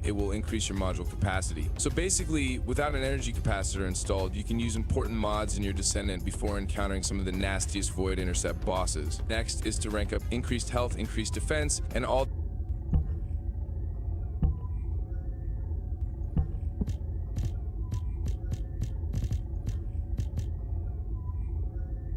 It will increase your module capacity. So basically, without an energy capacitor installed, you can use important mods in your Descendant before encountering some of the nastiest Void Intercept bosses. Next is to rank up increased health, increased defense, and all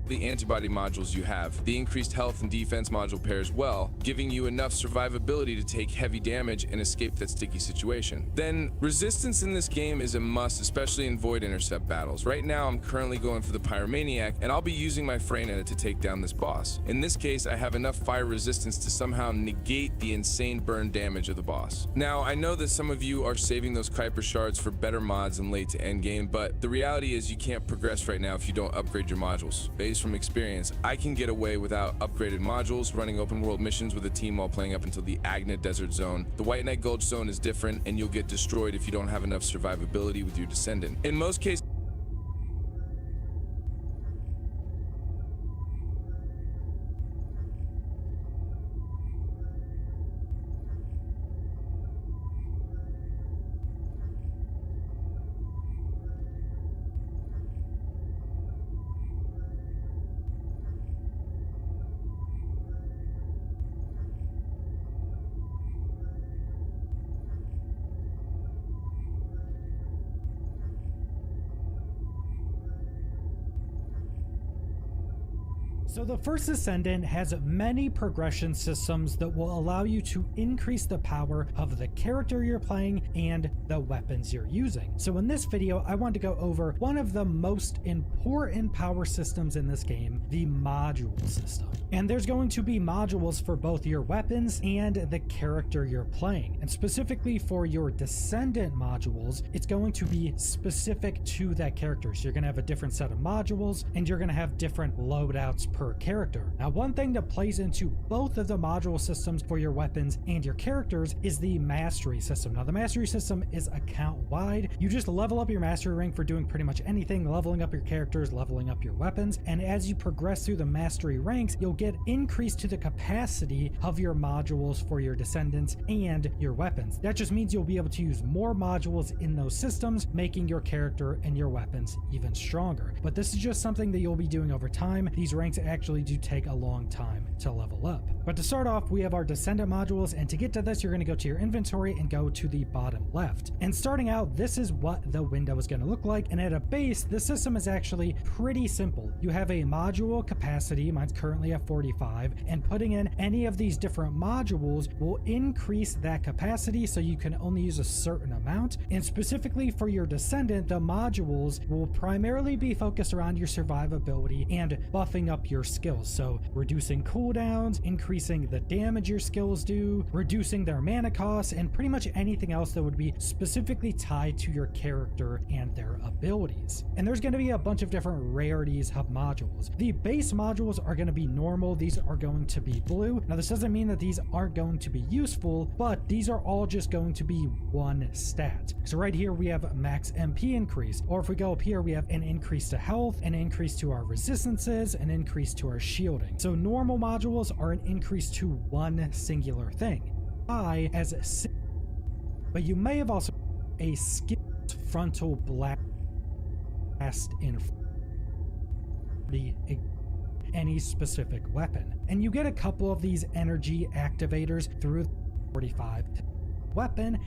the antibody modules you have. The increased health and defense module pairs well, giving you enough survivability to take heavy damage and escape that sticky situation. Then, resistance in this game is a must, especially in Void Intercept battles. Right now, I'm currently going for the Pyromaniac, and I'll be using my Freynet to take down this boss. In this case, I have enough fire resistance to somehow negate the insane burn damage of the boss. Now, I know that some of you are saving those Kuiper shards for better mods and late to end game, but the reality is you can't progress right now if you don't upgrade your modules. From experience, I can get away without upgraded modules, running open world missions with a team while playing up until the Agna Desert Zone. The White Knight Gulch Zone is different, and you'll get destroyed if you don't have enough survivability with your Descendant. In most cases, So the first Descendant has many progression systems that will allow you to increase the power of the character you're playing and the weapons you're using. So in this video, I want to go over one of the most important power systems in this game, the module system. And there's going to be modules for both your weapons and the character you're playing. And specifically for your Descendant modules, it's going to be specific to that character. So you're going to have a different set of modules, and you're going to have different loadouts per character. Now, one thing that plays into both of the module systems for your weapons and your characters is the mastery system. Now, the mastery system is account wide. You just level up your mastery rank for doing pretty much anything, leveling up your characters, leveling up your weapons. And as you progress through the mastery ranks, you'll get increased to the capacity of your modules for your Descendants and your weapons. That just means you'll be able to use more modules in those systems, making your character and your weapons even stronger. But this is just something that you'll be doing over time. These ranks actually do take a long time to level up. But to start off, we have our Descendant modules, and to get to this, you're going to go to your inventory and go to the bottom left. And starting out, this is what the window is going to look like. And at a base, the system is actually pretty simple. You have a module capacity, mine's currently at 45, and putting in any of these different modules will increase that capacity, so you can only use a certain amount. And specifically for your Descendant, the modules will primarily be focused around your survivability and buffing up your skills. So reducing cooldowns, increasing the damage your skills do, reducing their mana costs, and pretty much anything else that would be specifically tied to your character and their abilities. And there's going to be a bunch of different rarities of modules. The base modules are going to be normal. These are going to be blue. Now, this doesn't mean that these aren't going to be useful, but these are all just going to be one stat. So right here, we have max MP increase, or if we go up here, we have an increase to health, an increase to our resistances, an increase to our shielding. So normal modules are an increase to one singular thing. But you may have also a skilled frontal blast in any specific weapon. And you get a couple of these energy activators through 45 weapon.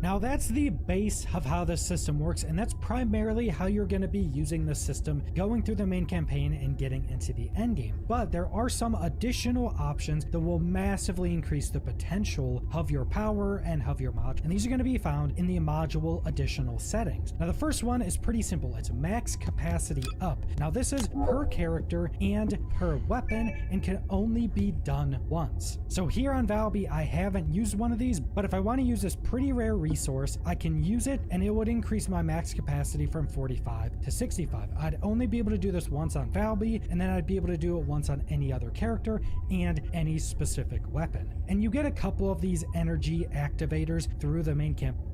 Now, that's the base of how this system works, and that's primarily how you're going to be using the system going through the main campaign and getting into the end game. But there are some additional options that will massively increase the potential of your power and of your mod, and these are going to be found in the module additional settings. Now, the first one is pretty simple. It's max capacity up. Now, this is per character and per weapon and can only be done once. So here on Valby, I haven't used one of these, but if I want to use this pretty rare resource, I can use it and it would increase my max capacity from 45 to 65. I'd only be able to do this once on Valby, and then I'd be able to do it once on any other character and any specific weapon. And you get a couple of these energy activators through the main campaign.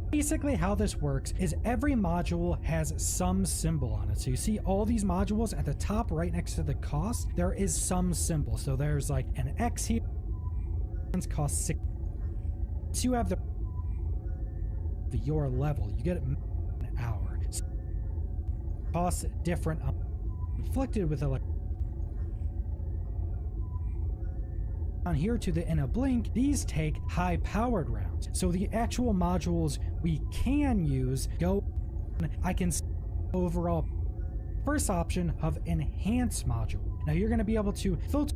Basically how this works is every module has some symbol on it. So you see all these modules at the top right next to the cost, there is some symbol. So there's like an X here, cost 6. So you have the your level, you get it an hour. So costs different, inflicted with on here to the in a blink, these take high powered rounds. So the actual modules we can use go, I can overall first option of enhance module. Now you're going to be able to filter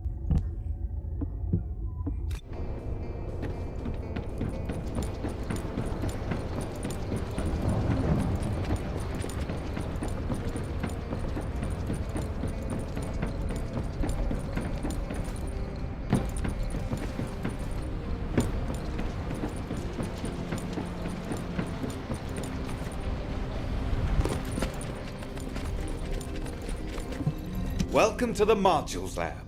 Welcome to the Modules Lab.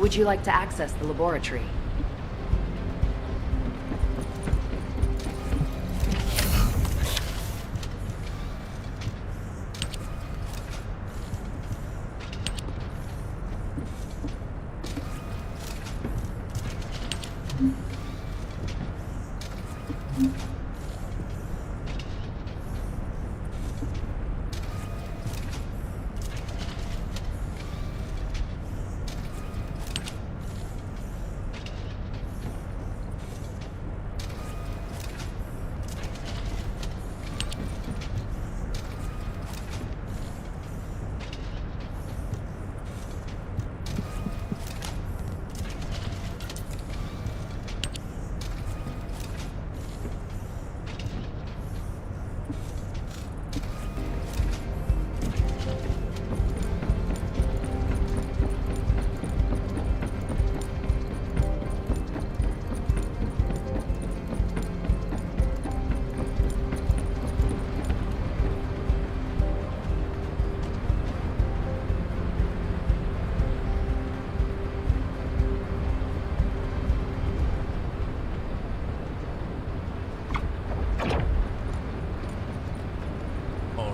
Would you like to access the laboratory?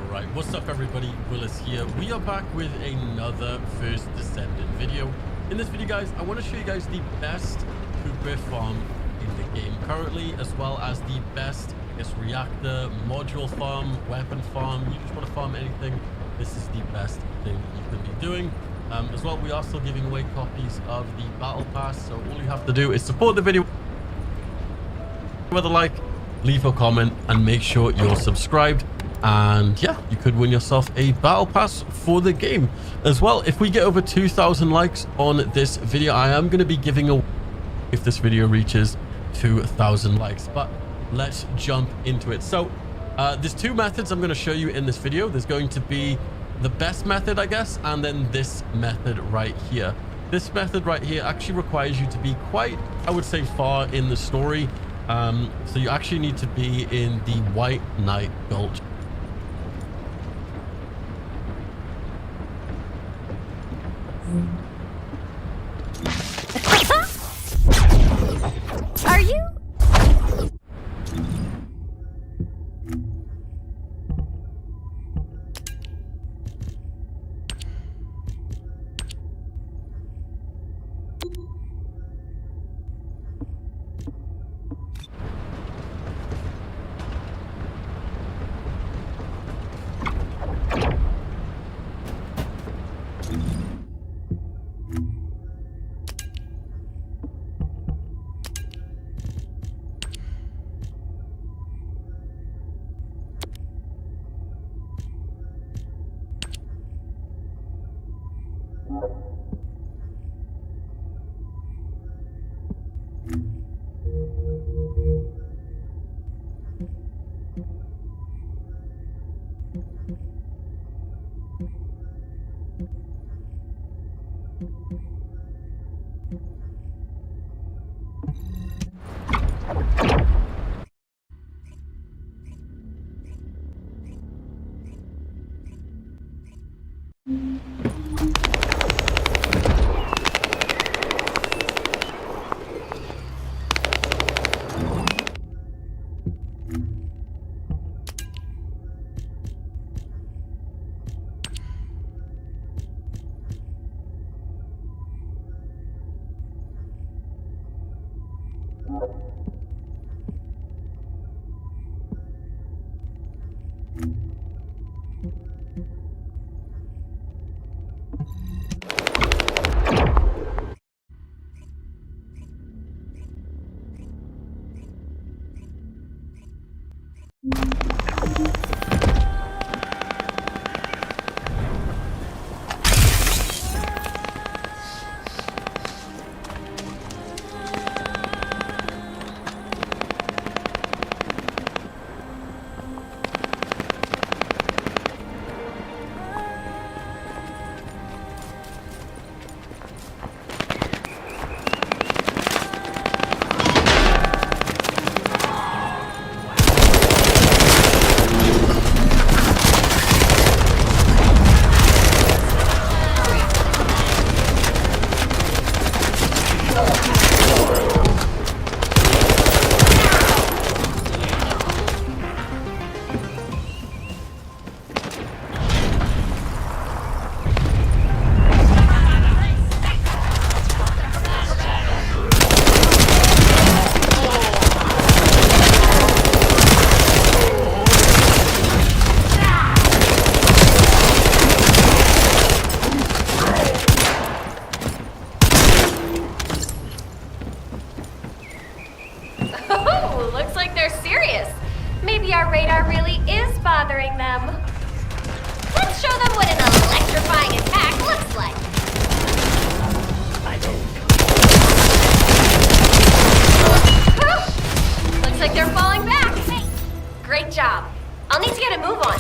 Alright, what's up everybody, Willis here. We are back with another first Descendant video. In this video guys, I want to show you guys the best Cooper farm in the game currently, as well as the best, I guess, reactor, module farm, weapon farm. You just want to farm anything, this is the best thing you can be doing. As well, we are still giving away copies of the battle pass, so all you have to do is support the video with a like, leave a comment, and make sure you're subscribed. And yeah, you could win yourself a battle pass for the game as well. If we get over 2,000 likes on this video, I am going to be giving away, if this video reaches 2,000 likes. But let's jump into it. So there's two methods I'm going to show you in this video. There's going to be the best method, I guess, and then this method right here. This method right here actually requires you to be quite, I would say, far in the story. So you actually need to be in the White Knight Gulch. Are you? Maybe our radar really is bothering them. Let's show them what an electrifying attack looks like. Looks like they're falling back. Hey, great job. I'll need to get a move on.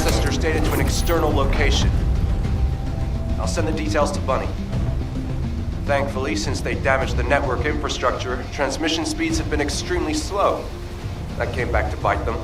ancestors' data to an external location. I'll send the details to Bunny. Thankfully, since they damaged the network infrastructure, transmission speeds have been extremely slow. That came back to bite them.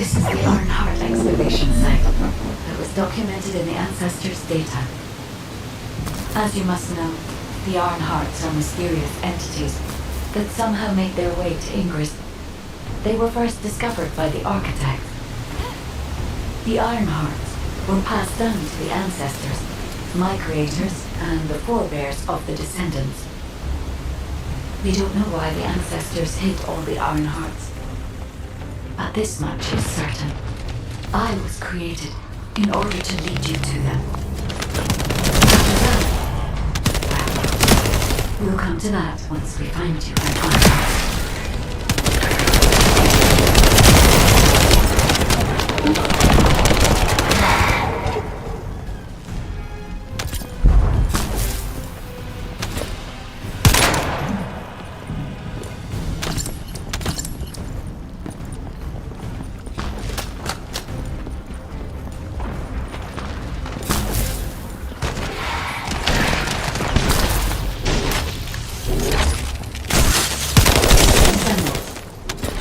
This is the Ironheart excavation site that was documented in the Ancestors' data. As you must know, the Ironhearts are mysterious entities that somehow made their way to Ingress. They were first discovered by the Architect. The Ironhearts were passed down to the Ancestors, my creators, and the forebears of the Descendants. We don't know why the Ancestors hid all the Ironhearts, but this much is certain. I was created in order to lead you to them. After that, well, we'll come to that once we find you an Ironheart.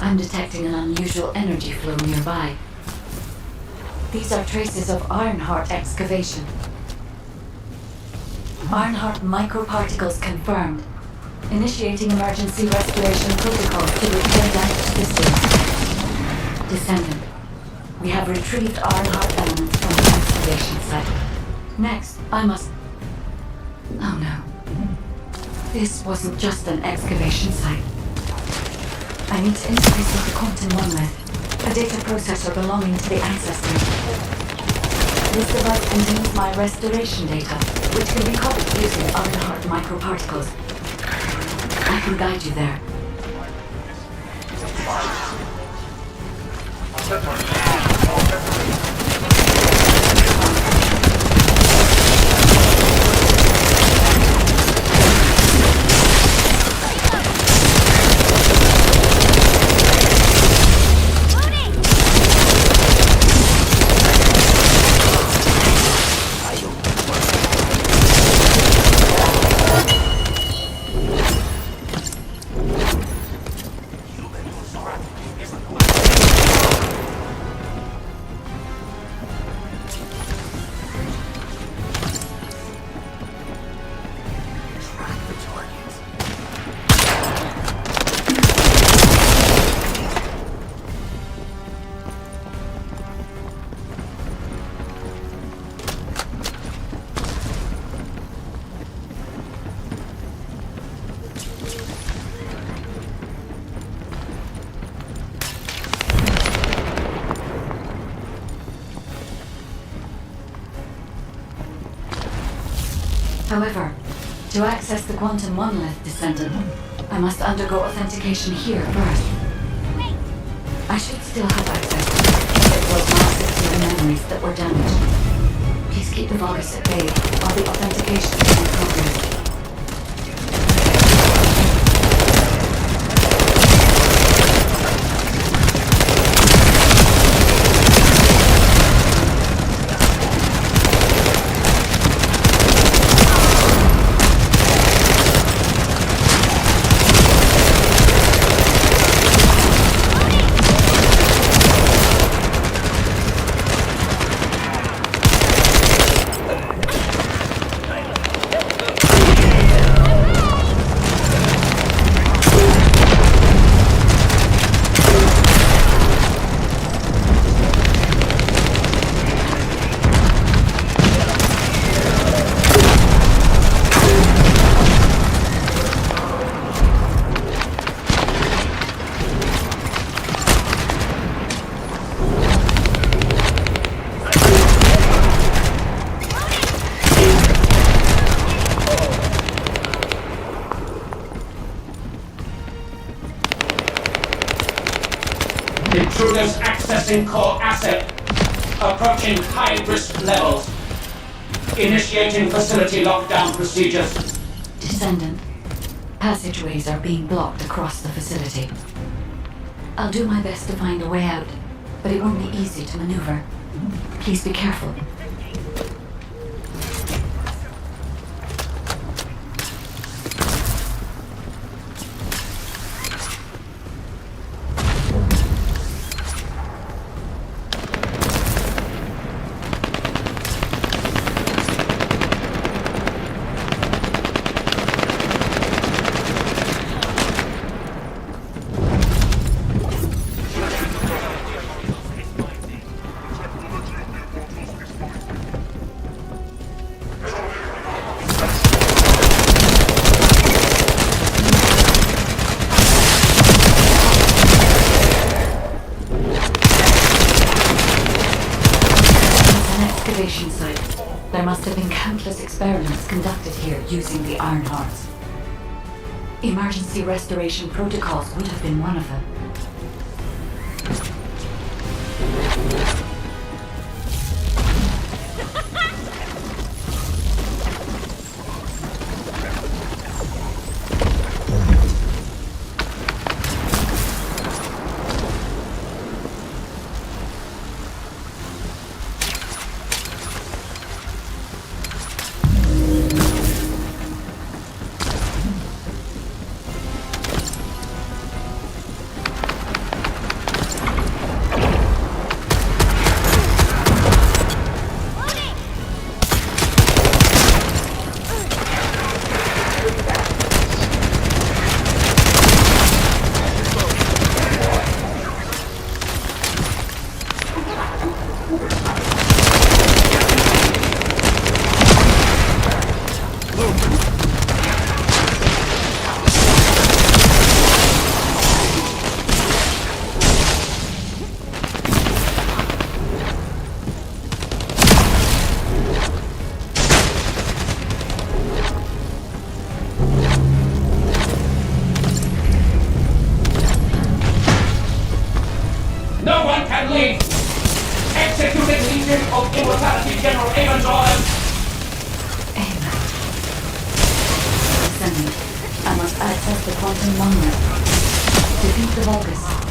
I'm detecting an unusual energy flow nearby. These are traces of Ironheart excavation. Ironheart microparticles confirmed. Initiating emergency restoration protocols to repair damaged systems. Descendant, we have retrieved Ironheart elements from the excavation site. Next, I must... Oh no. This wasn't just an excavation site. I need to interface with the quantum monolith, a data processor belonging to the Ancestors. This device contains my restoration data, which can be copied using Ironheart microparticles. I can guide you there. However, to access the quantum monolith, Descendant, I must undergo authentication here first. I should still have access to the massive memories that were damaged. Please keep the Vulgus at bay while the authentication is in progress. Intruders accessing core asset. Approaching high-risk levels. Initiating facility lockdown procedures. Descendant, passageways are being blocked across the facility. I'll do my best to find a way out, but it won't be easy to maneuver. Please be careful. excavation site. There must have been countless experiments conducted here using the iron hearts. Emergency restoration protocols would have been one of them. No one can leave! Executed Legion of Immortality General Amon's orders! Amen. Descendant, I must access the quantum monument. Defeat the Vulgus.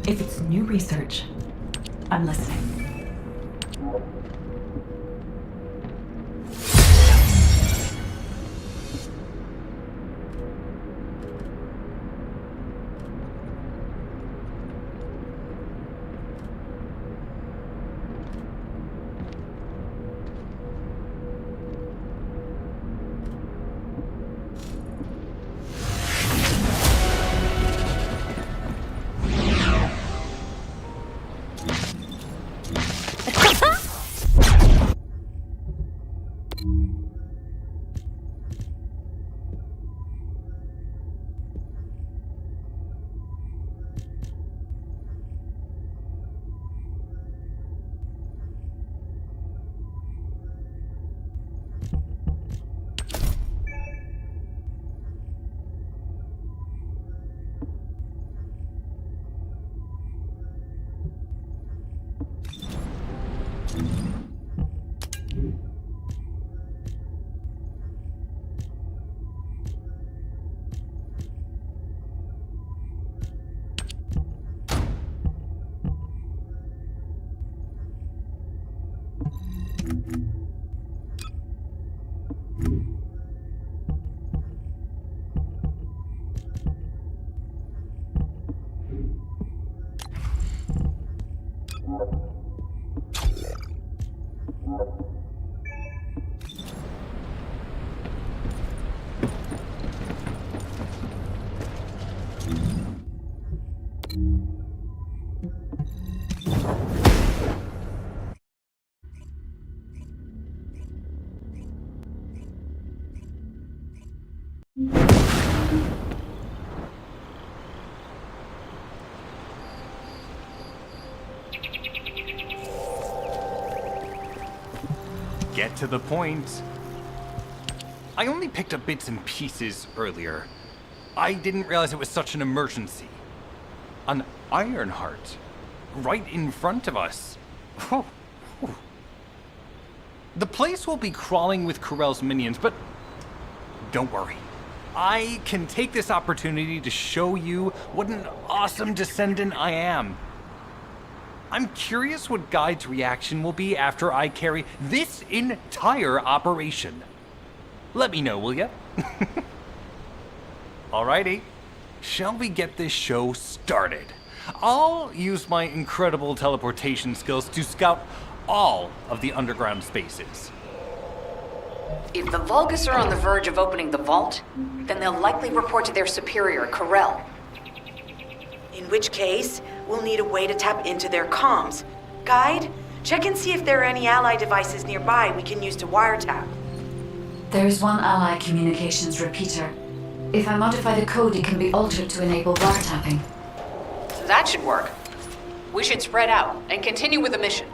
If it's new research, I'm listening. Get to the point. I only picked up bits and pieces earlier. I didn't realize it was such an emergency. An Ironheart. Right in front of us. Whew. Whew. The place will be crawling with Corell's minions, but don't worry. I can take this opportunity to show you what an awesome Descendant I am. I'm curious what Guide's reaction will be after I carry this entire operation. Let me know, will ya? Alrighty, shall we get this show started? I'll use my incredible teleportation skills to scout all of the underground spaces. If the Vulgus are on the verge of opening the vault, then they'll likely report to their superior, Corell. In which case, we'll need a way to tap into their comms. Guide, check and see if there are any ally devices nearby we can use to wiretap. There is one ally communications repeater. If I modify the code, it can be altered to enable wiretapping. That should work. We should spread out and continue with the mission.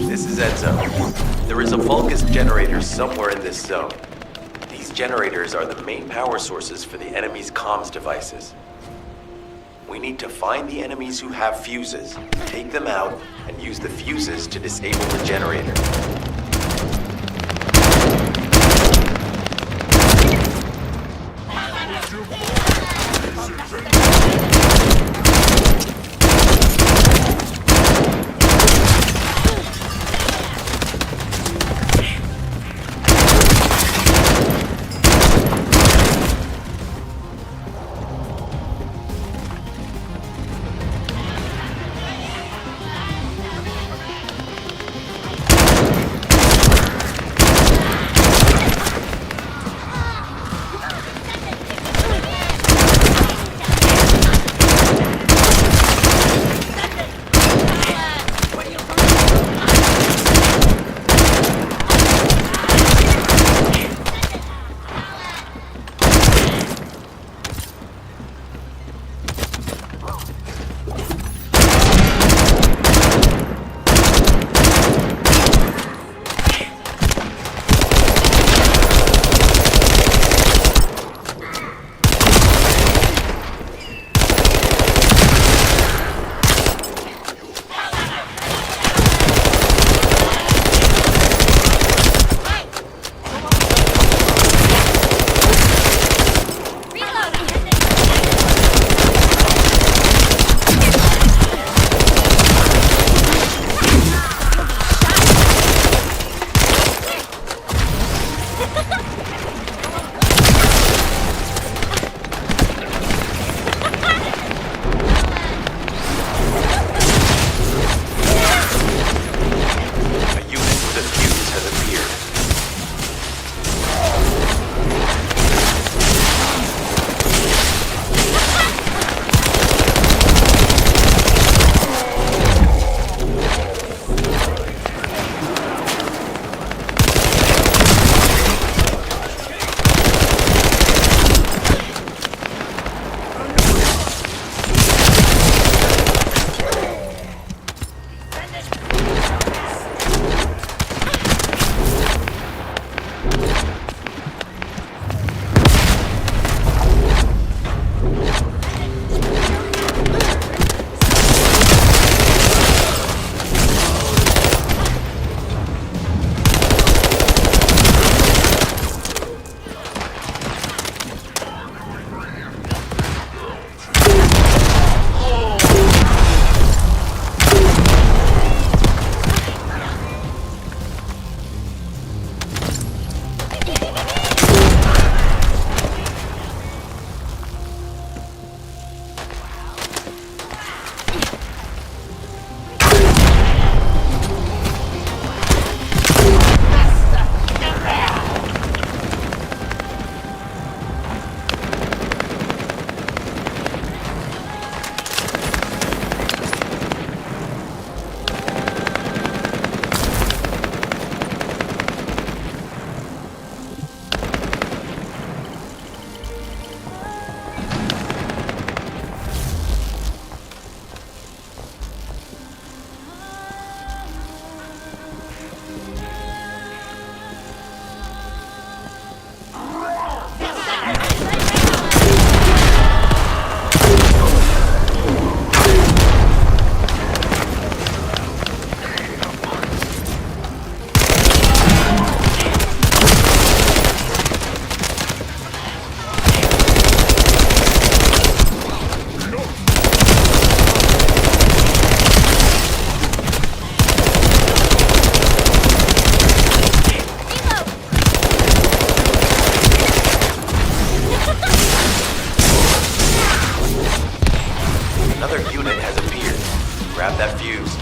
This is Enzo. There is a Vulgus generator somewhere in this zone. These generators are the main power sources for the enemy's comms devices. We need to find the enemies who have fuses, take them out, and use the fuses to disable the generator. has appeared. Another unit has appeared. Grab that fuse.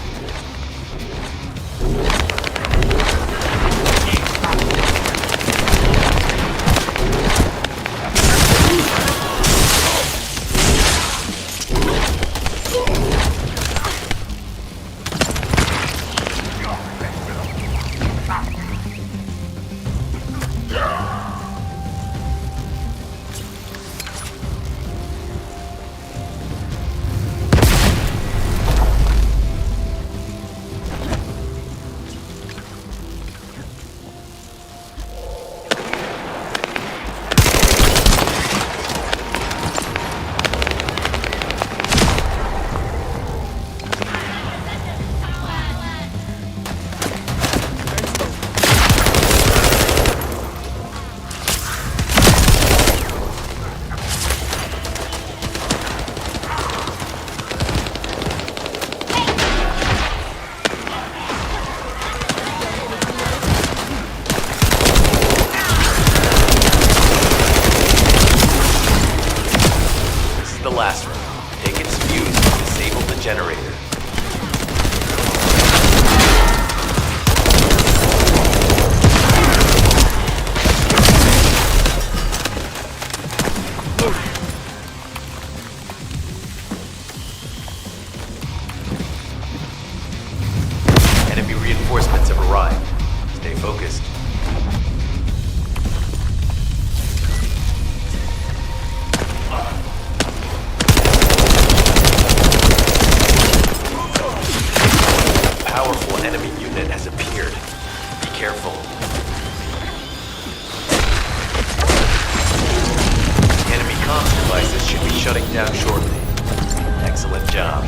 The last one. Take its fuse and disable the generator. Enemy reinforcements have arrived. Stay focused. Powerful enemy unit has appeared. Be careful. Enemy comms devices should be shutting down shortly. Excellent job.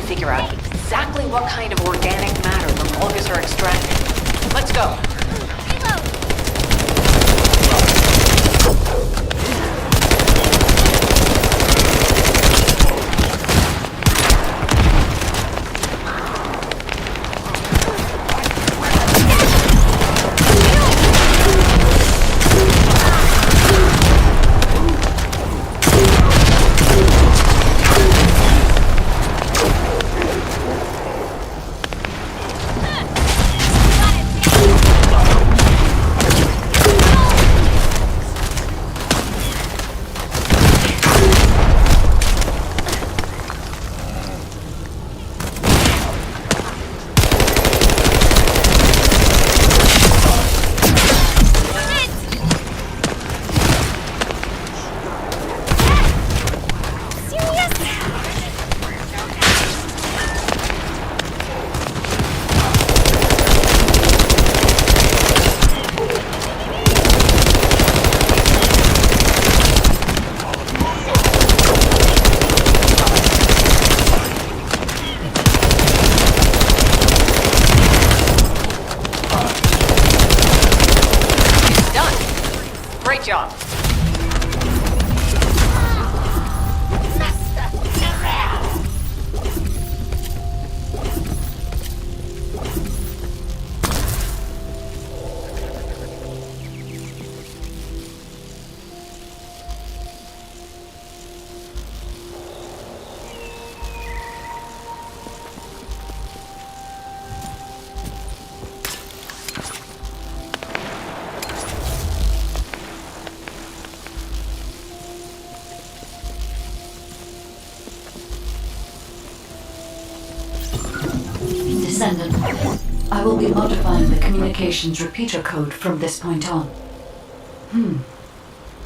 figure out exactly what kind of organic matter the Vulgus are extracting. Let's go. Great job. Descendant, I will be modifying the communications repeater code from this point on.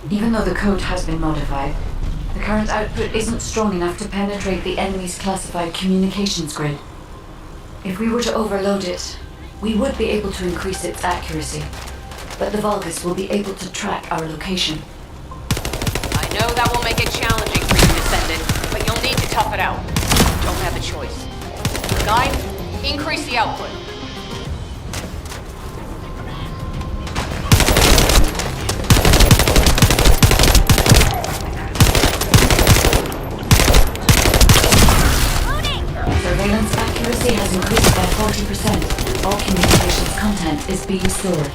Even though the code has been modified, the current output isn't strong enough to penetrate the enemy's classified communications grid. If we were to overload it, we would be able to increase its accuracy, but the Vulgus will be able to track our location. I know that will make it challenging for you, Descendant, but you'll need to tough it out. Don't have a choice. Guide, increase the output. Surveillance accuracy has increased by 40%. All communications content is being stored.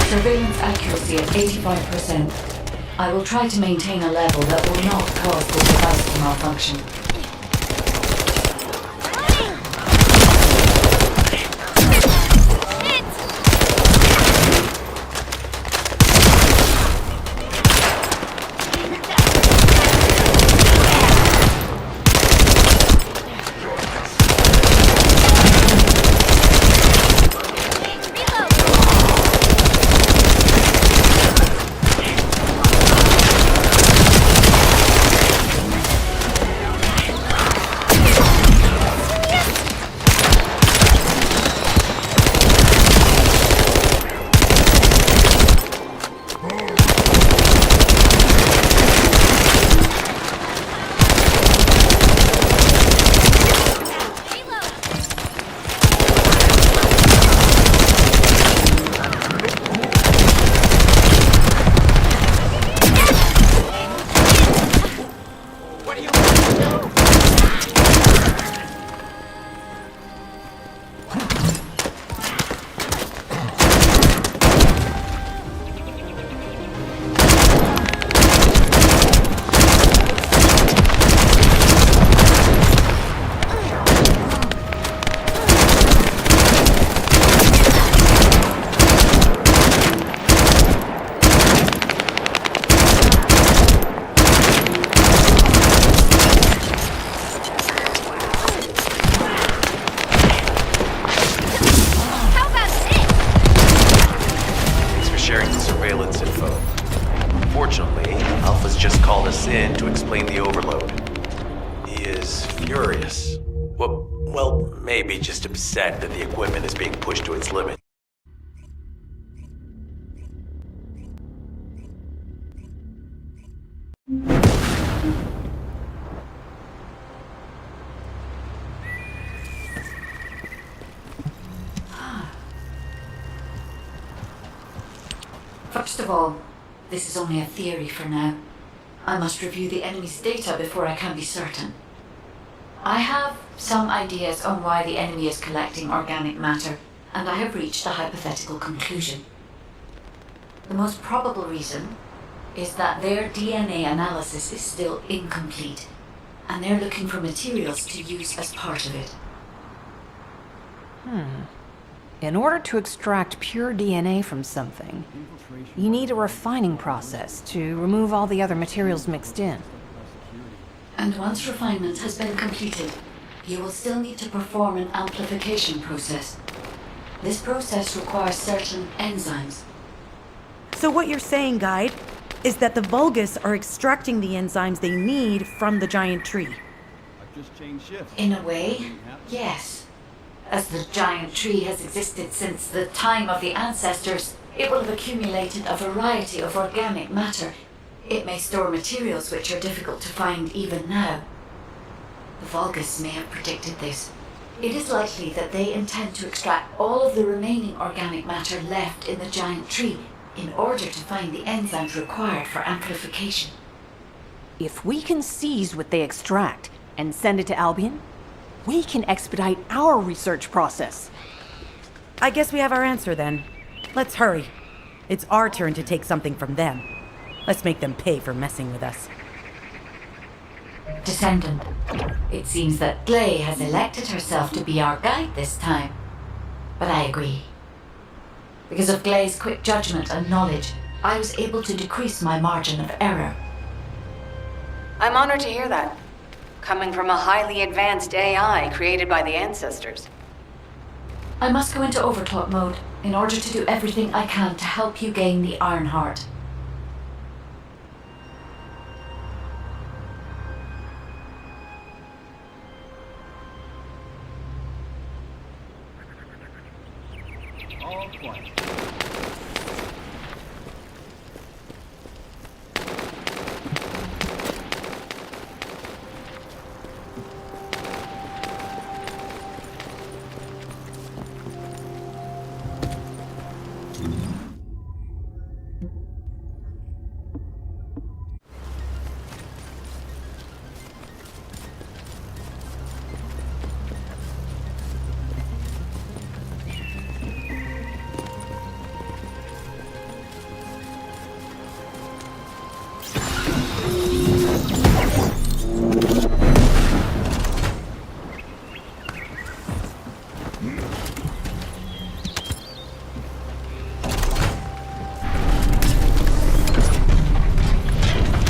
Surveillance accuracy at 85%. I will try to maintain a level that will not cause the device to malfunction. surveillance info. Fortunately, Alpha's just called us in to explain the overload. He is furious. Well, maybe just upset that the equipment is being pushed to its limit. First of all, this is only a theory for now. I must review the enemy's data before I can be certain. I have some ideas on why the enemy is collecting organic matter, and I have reached a hypothetical conclusion. The most probable reason is that their DNA analysis is still incomplete, and they're looking for materials to use as part of it. In order to extract pure DNA from something, you need a refining process to remove all the other materials mixed in. And once refinement has been completed, you will still need to perform an amplification process. This process requires certain enzymes. So what you're saying, Guide, is that the Vulgus are extracting the enzymes they need from the giant tree. In a way, yes. As the giant tree has existed since the time of the ancestors, it will have accumulated a variety of organic matter. It may store materials which are difficult to find even now. The Vulgus may have predicted this. It is likely that they intend to extract all of the remaining organic matter left in the giant tree in order to find the enzymes required for amplification. If we can seize what they extract and send it to Albion, we can expedite our research process. I guess we have our answer then. Let's hurry. It's our turn to take something from them. Let's make them pay for messing with us. Descendant, it seems that Glay has elected herself to be our guide this time. But I agree. Because of Glay's quick judgment and knowledge, I was able to decrease my margin of error. I'm honored to hear that. Coming from a highly advanced AI created by the ancestors. I must go into overclock mode in order to do everything I can to help you gain the Iron Heart. All quiet.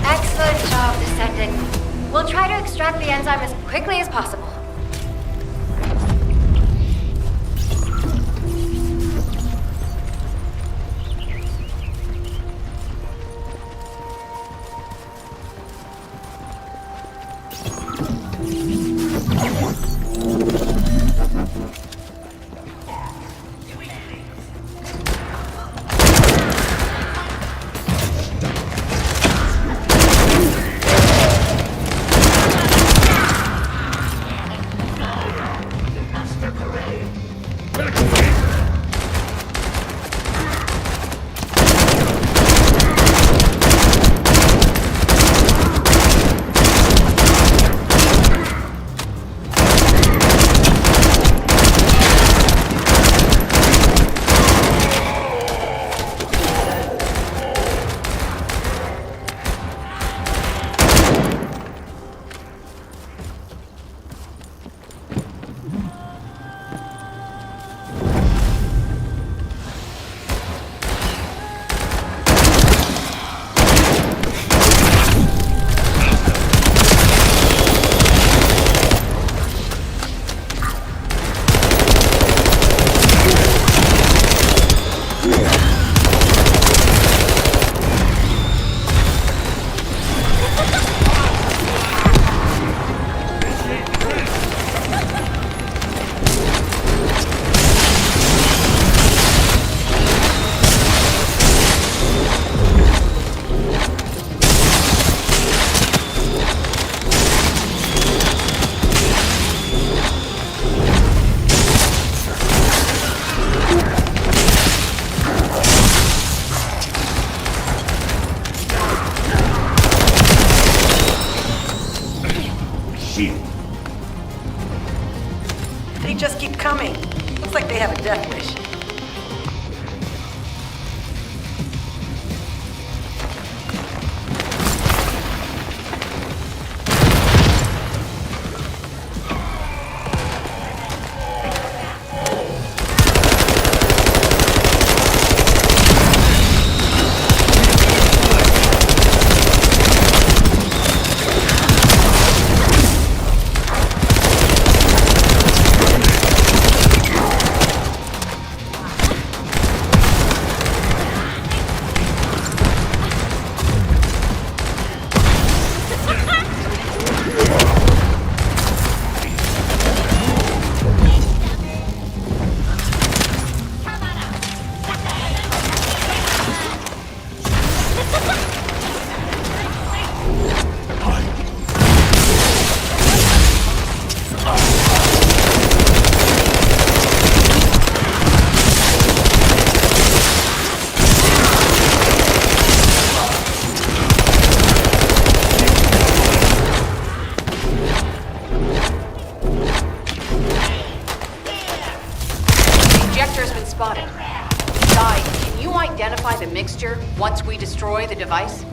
Excellent job, Descendant. We'll try to extract the enzyme as quickly as possible. like they have a death wish. Spotted. Guy, can you identify the mixture once we destroy the device?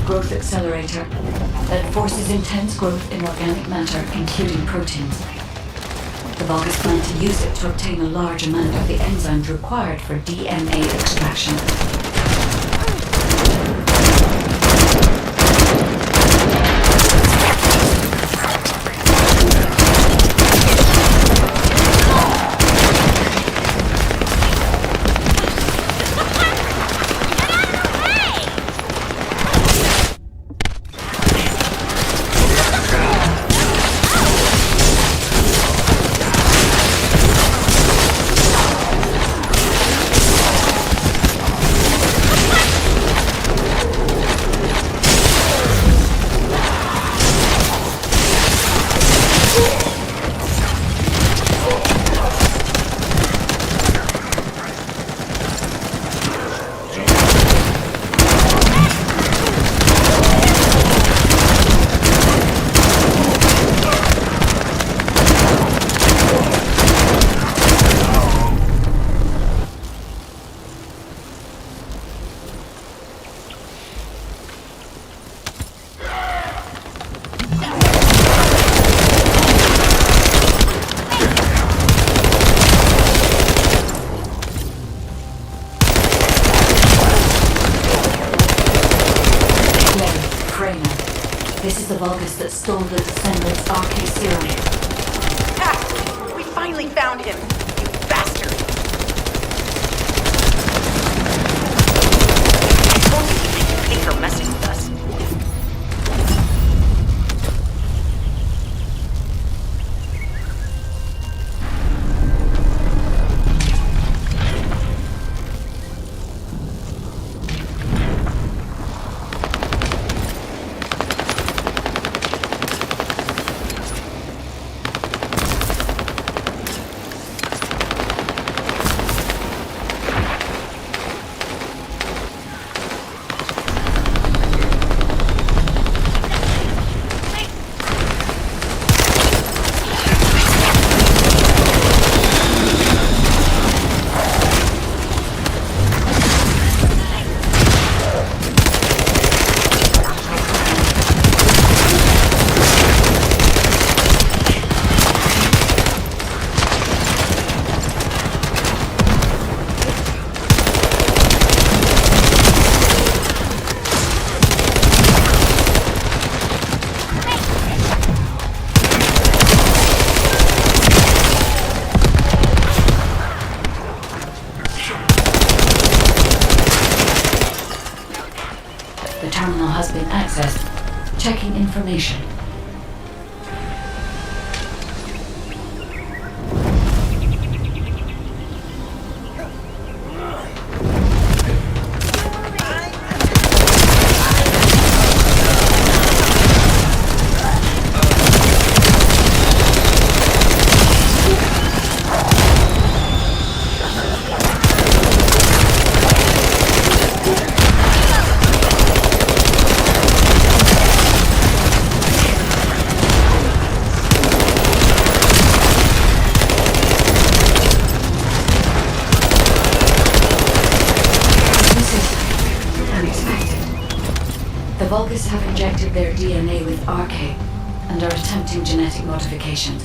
Growth accelerator that forces intense growth in organic matter, including proteins. The Vulgus plan to use it to obtain a large amount of the enzymes required for DNA extraction. This is the Vulgus that stole the Descendant's RK serum. Ha! We finally found him, you bastard! I told you he'd make you pay for messing with us. The terminal has been accessed. Checking information. The Vulgus have injected their DNA with RK and are attempting genetic modifications.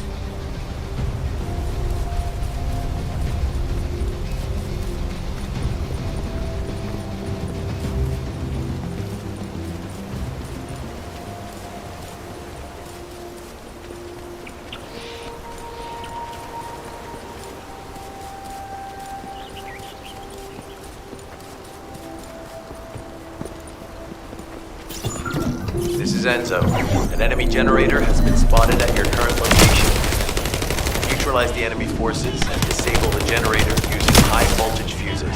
This is Enzo. An enemy generator has been spotted at your current location. Neutralize the enemy forces and disable the generator using high voltage fuses.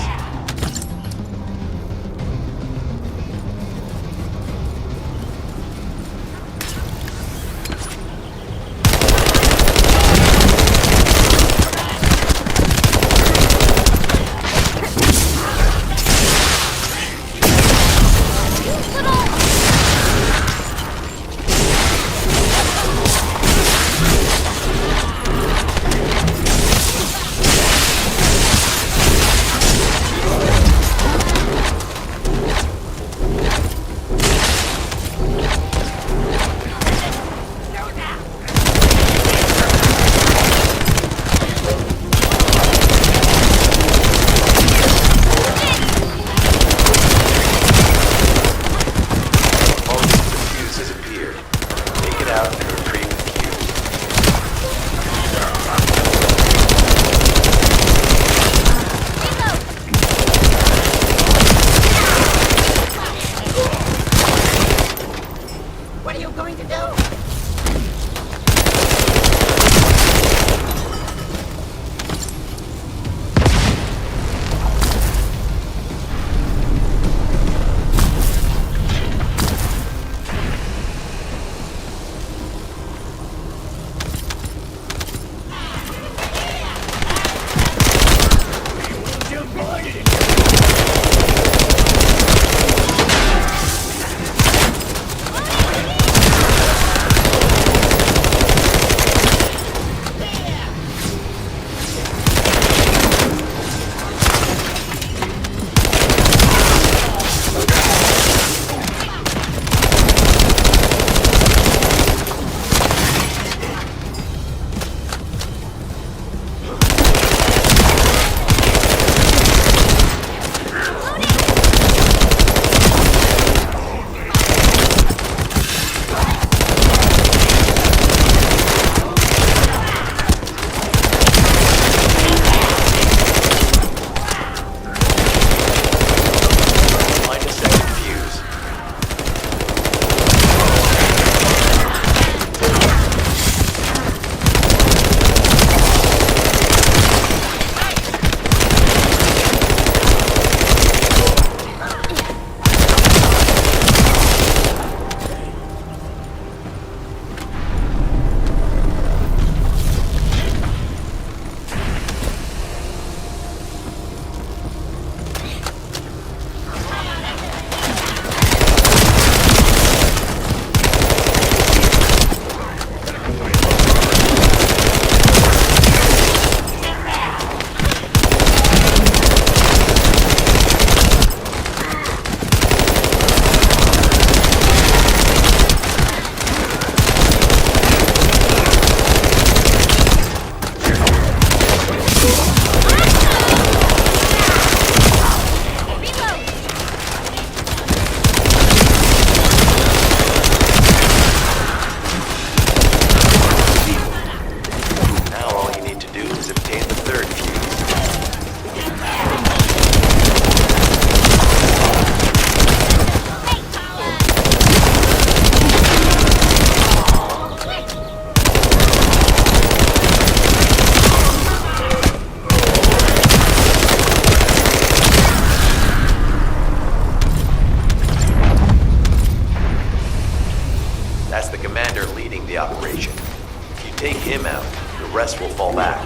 take him out, the rest will fall back.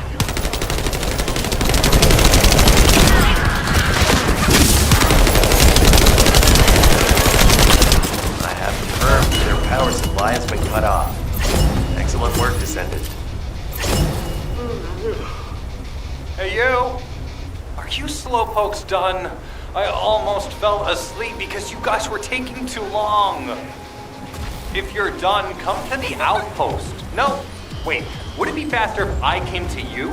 I have confirmed that their power supply has been cut off. Excellent work, Descendant. Hey, you! Are you slowpokes done? I almost fell asleep because you guys were taking too long. If you're done, come to the outpost. No, wait, would it be faster if I came to you?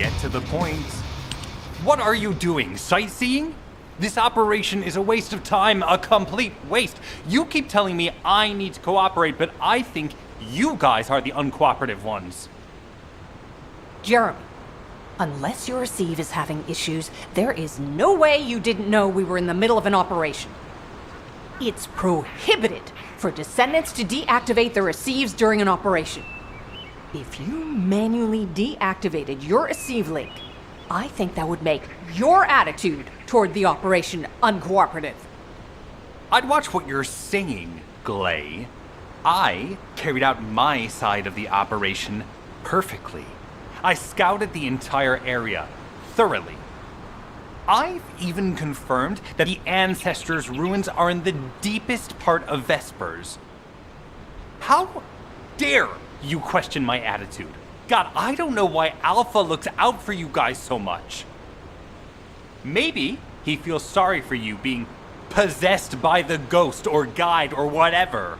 Get to the point. What are you doing? Sightseeing? This operation is a waste of time, a complete waste. You keep telling me I need to cooperate, but I think you guys are the uncooperative ones. Jeremy, unless your receive is having issues, there is no way you didn't know we were in the middle of an operation. It's prohibited for Descendants to deactivate the receives during an operation. If you manually deactivated your receive link, I think that would make your attitude toward the operation uncooperative. I'd watch what you're saying, Glay. I carried out my side of the operation perfectly. I scouted the entire area thoroughly. I've even confirmed that the Ancestors' ruins are in the deepest part of Vespers. How dare you question my attitude? God, I don't know why Alpha looks out for you guys so much. Maybe he feels sorry for you being possessed by the ghost or guide or whatever.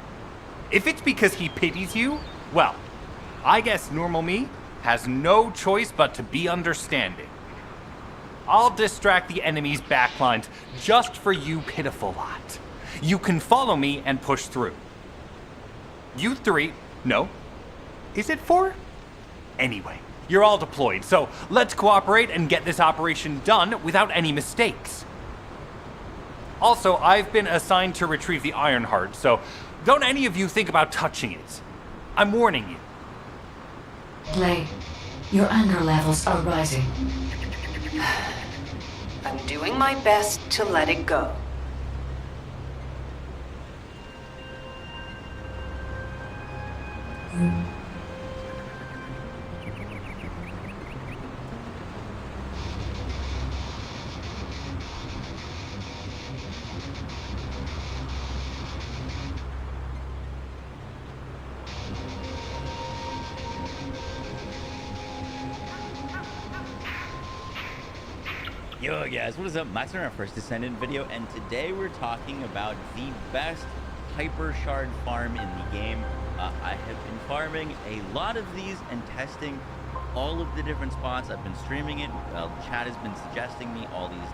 If it's because he pities you, well, I guess normal me has no choice but to be understanding. I'll distract the enemy's backlines just for you pitiful lot. You can follow me and push through. You three, no, is it 4? Anyway, you're all deployed, so let's cooperate and get this operation done without any mistakes. Also, I've been assigned to retrieve the Iron Heart, so don't any of you think about touching it. I'm warning you. Blade, your anger levels are rising. I'm doing my best to let it go. Yo guys, what is up? Max on our first Descendant video, and today we're talking about the best hyper shard farm in the game. I have been farming a lot of these and testing all of the different spots. I've been streaming it. Chat has been suggesting me all these.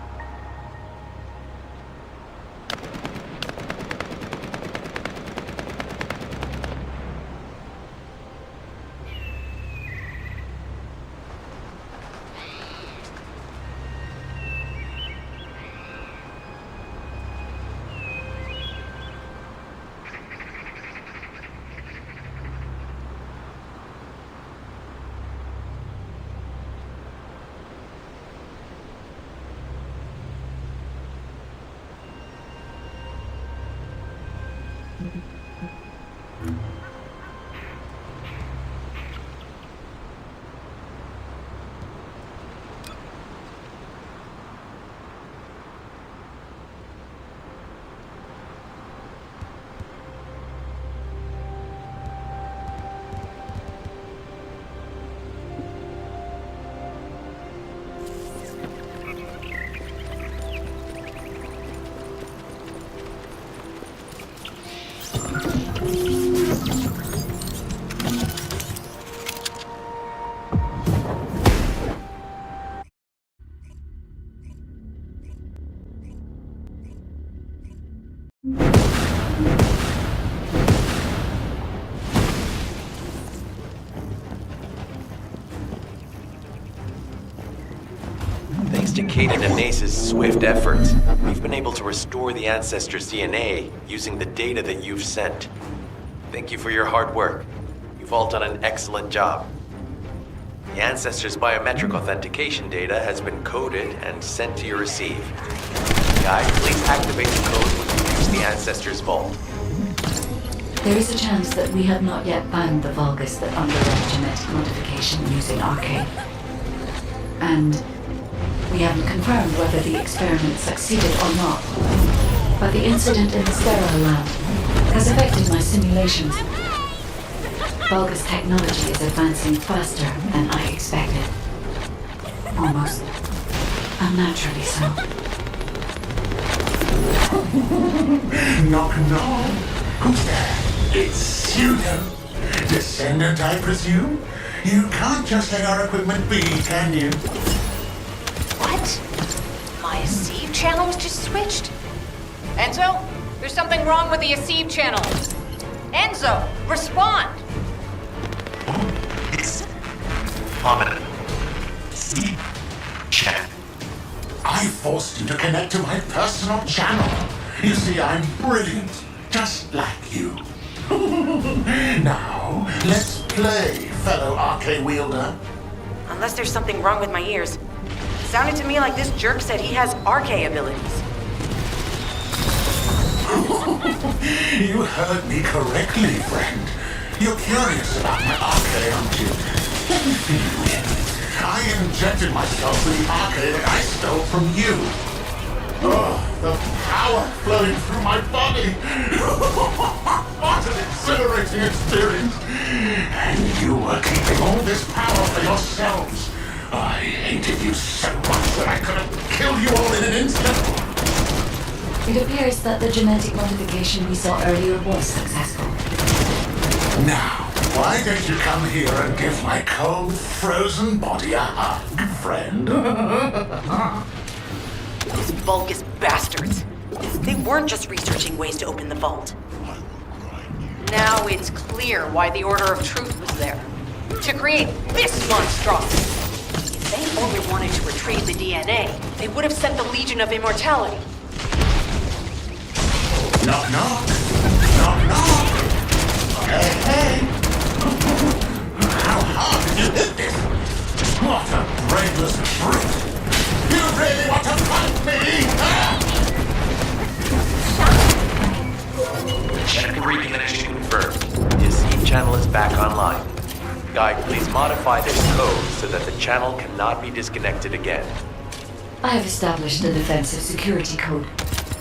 Thanks to Caden and Nace's swift efforts, we've been able to restore the Ancestors' DNA using the data that you've sent. Thank you for your hard work. You've all done an excellent job. The Ancestors' biometric authentication data has been coded and sent to your receive. Guys, please activate the code when you use the Ancestors' vault. There is a chance that we have not yet found the Vulgus that underwent genetic modification using Arcade. And we haven't confirmed whether the experiment succeeded or not. But the incident in the sterile lab has affected my simulations. Vulgus technology is advancing faster than I expected. Almost unnaturally so. Knock, knock. Who's there? It's Pseudo. Descendant, I presume? You can't just let our equipment be, can you? What? My Aceve channel was just switched? Enzo? There's something wrong with the Aceve channel. Enzo, respond! It's prominent. Chat. I forced you to connect to my personal channel. You see, I'm brilliant, just like you. Now, let's play, fellow RK wielder. Unless there's something wrong with my ears. Sounded to me like this jerk said he has RK abilities. You heard me correctly, friend. You're curious about my RK, aren't you? Let me fill you in. I injected myself with the RK that I stole from you. Oh, the power flowing through my body. What an exhilarating experience. And you were keeping all this power for yourselves. I hated you so much that I could have killed you all in an instant. It appears that the genetic modification we saw earlier was successful. Now, why don't you come here and give my cold, frozen body a hug, friend? Those Vulgus bastards. They weren't just researching ways to open the vault. Now it's clear why the Order of Truth was there. To create this monstrosity. If they only wanted to retrieve the DNA, they would have sent the Legion of Immortality. Knock, knock. Knock, knock. Hey, hey. How hard did you hit this? What a brainless brute. You really want to fight me? Check reconnection confirmed. The Aceve channel is back online. Guide, please modify this code so that the channel cannot be disconnected again. I have established a defensive security code.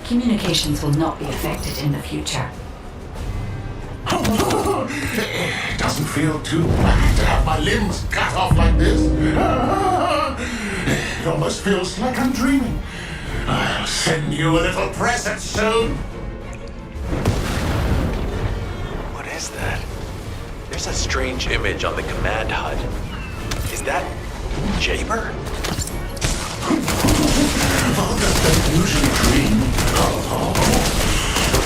Communications will not be affected in the future. It doesn't feel too bad to have my limbs cut off like this. It almost feels like I'm dreaming. I'll send you a little present soon. What is that? There's a strange image on the command HUD. Is that Jaber? Oh, does that usually dream? Oh.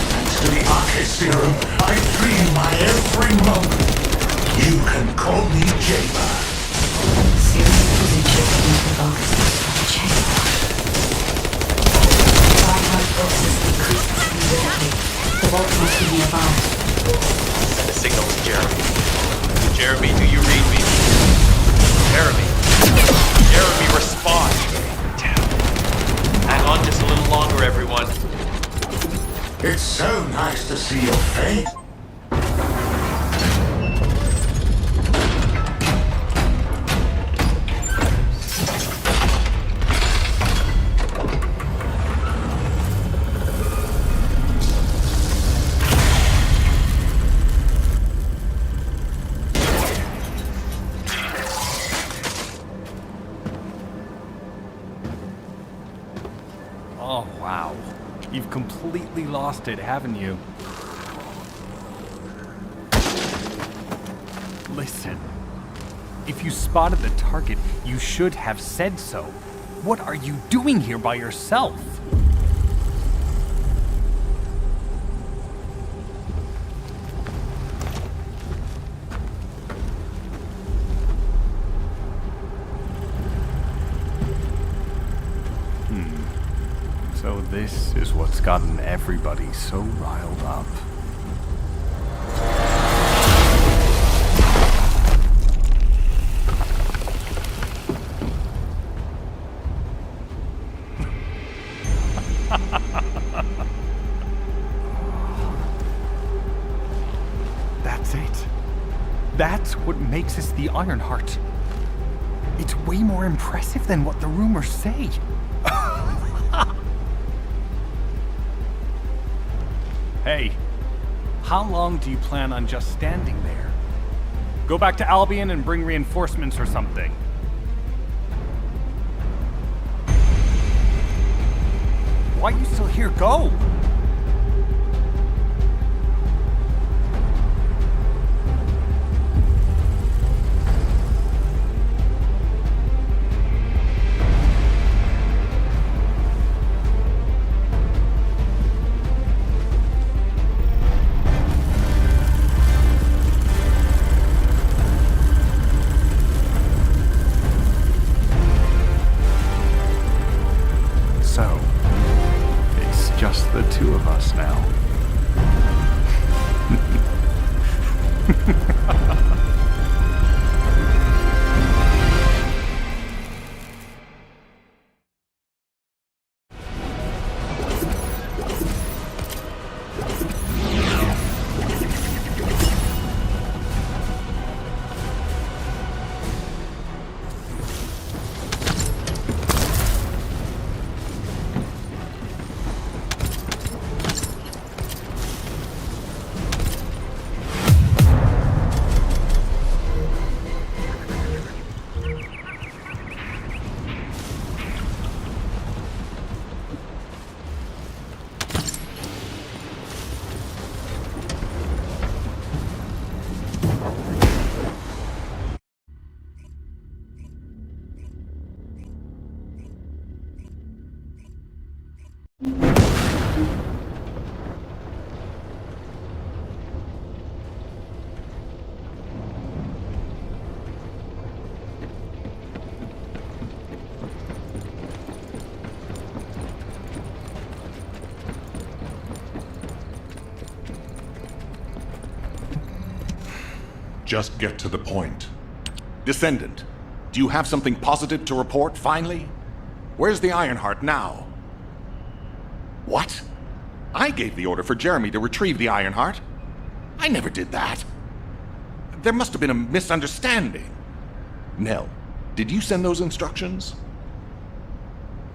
Thanks to the Arche serum, I dream my every moment. You can call me Jaber. Serum was injected into the volcages of the chamber. Ironheart forces increased significantly. The vault must be nearby. Send a signal to Jeremy. Jeremy, do you read me? Jeremy. Jeremy, respond. Damn. Hang on just a little longer, everyone. It's so nice to see your face. Oh, wow. You've completely lost it, haven't you? Listen. If you spotted the target, you should have said so. What are you doing here by yourself? So this is what's gotten everybody so riled up. That's it. That's what makes us the Ironheart. It's way more impressive than what the rumors say. Hey, how long do you plan on just standing there? Go back to Albion and bring reinforcements or something. Why are you still here? Go! Just the two of us now. Just get to the point. Descendant, do you have something positive to report, finally? Where's the Ironheart now? What? I gave the order for Jeremy to retrieve the Ironheart. I never did that. There must have been a misunderstanding. Nell, did you send those instructions?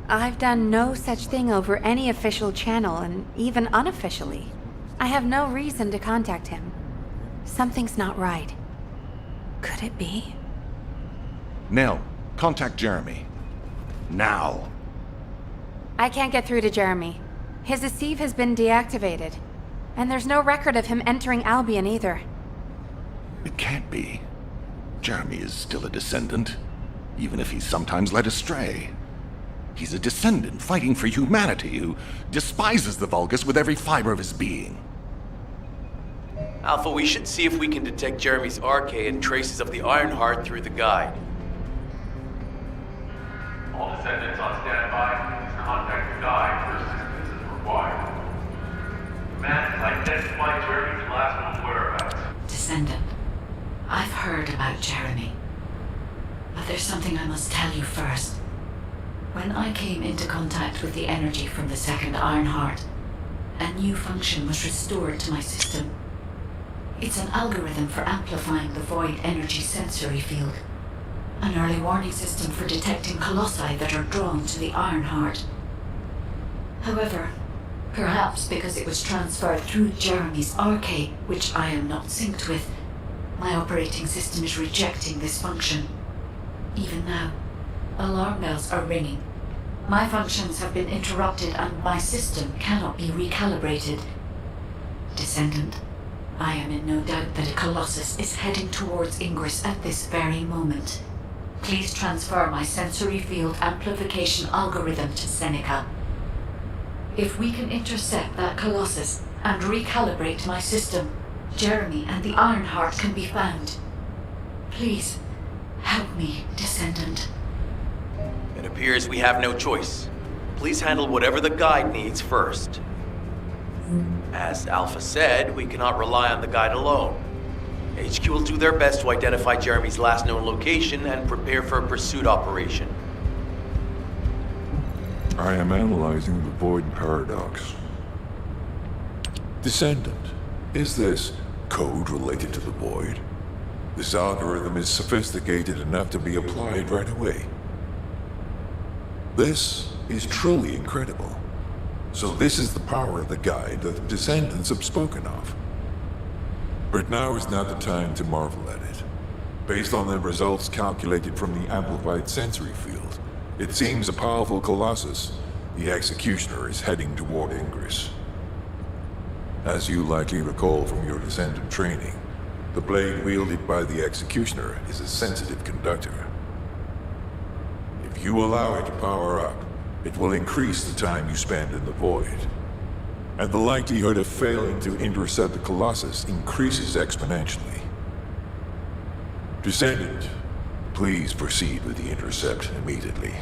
I've done no such thing over any official channel, and even unofficially. I have no reason to contact him. Something's not right. Could it be? Nell, contact Jeremy. Now. I can't get through to Jeremy. His receive has been deactivated. And there's no record of him entering Albion either. It can't be. Jeremy is still a descendant, even if he's sometimes led astray. He's a descendant fighting for humanity who despises the Vulgus with every fiber of his being. Alpha, we should see if we can detect Jeremy's arcade and traces of the Ironheart through the guide. All descendants on standby. Please contact the guide for assistance as required. Man has identified Jeremy's last known whereabouts. Descendant, I've heard about Jeremy. But there's something I must tell you first. When I came into contact with the energy from the second Ironheart, a new function was restored to my system. It's an algorithm for amplifying the void energy sensory field. An early warning system for detecting colossi that are drawn to the Ironheart. However, perhaps because it was transferred through Jeremy's arcade, which I am not synced with, my operating system is rejecting this function. Even now, alarm bells are ringing. My functions have been interrupted and my system cannot be recalibrated. Descendant, I am in no doubt that a Colossus is heading towards Ingress at this very moment. Please transfer my sensory field amplification algorithm to Seneca. If we can intercept that Colossus and recalibrate my system, Jeremy and the Ironheart can be found. Please, help me, Descendant. It appears we have no choice. Please handle whatever the guide needs first. As Alpha said, we cannot rely on the guide alone. HQ will do their best to identify Jeremy's last known location and prepare for a pursuit operation. I am analyzing the Void Paradox. Descendant, is this code related to the Void? This algorithm is sophisticated enough to be applied right away. This is truly incredible. So this is the power of the guide that the Descendants have spoken of. But now is not the time to marvel at it. Based on the results calculated from the amplified sensory field, it seems a powerful Colossus, the Executioner, is heading toward Ingress. As you likely recall from your Descendant training, the blade wielded by the Executioner is a sensitive conductor. If you allow it to power up, it will increase the time you spend in the Void. And the likelihood of failing to intercept the Colossus increases exponentially. Descendant, please proceed with the intercept immediately.